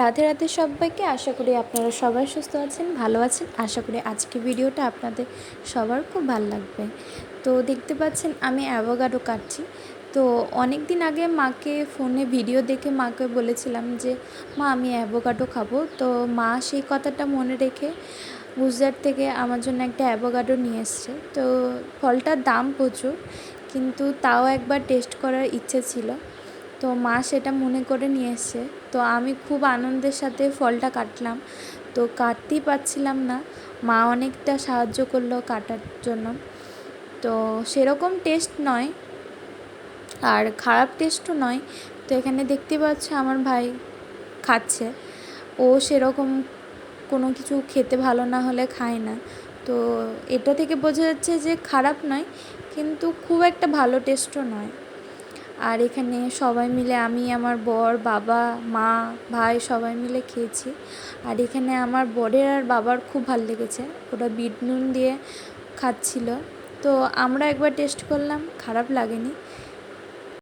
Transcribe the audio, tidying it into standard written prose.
রাধে রাধে সবাইকে। আশা করি আপনারা সবাই সুস্থ আছেন, ভালো আছেন। আশা করি আজকে ভিডিওটা আপনাদের সবার খুব ভালো লাগবে। তো দেখতে পাচ্ছেন আমি অ্যাভোকাডো কাটছি। তো অনেক দিন আগে মাকে ফোনে ভিডিও দেখে মাকে বলেছিলাম যে মা আমি অ্যাভোকাডো খাবো। তো মা সেই কথাটা মনে রেখে গুজরাট থেকে আমার জন্য একটা অ্যাভোকাডো নিয়ে এসছে। তো ফলটার দাম প্রচুর, কিন্তু তাও একবার টেস্ট করার ইচ্ছে ছিল। তো মা সেটা মনে করে নিয়ে এসছে। তো আমি খুব আনন্দের সাথে ফলটা কাটলাম। তো কাটতেই পারছিলাম না, মা অনেকটা সাহায্য করলো কাটার জন্য। তো সেরকম টেস্ট নয় আর খারাপ টেস্টও নয়। তো এখানে দেখতে পাচ্ছ আমার ভাই খাচ্ছে। ও সেরকম কোনো কিছু খেতে ভালো না হলে খায় না। তো এটা থেকে বোঝা যাচ্ছে যে খারাপ নয়, কিন্তু খুব একটা ভালো টেস্টও নয়। আর এখানে সবাই মিলে আমি, আমার বর, বাবা, মা, ভাই সবাই মিলে খেয়েছি। আর এখানে আমার বরের আর বাবার খুব ভালো লেগেছে, ওটা বিট নুন দিয়ে খাচ্ছিল। তো আমরা একবার টেস্ট করলাম, খারাপ লাগেনি।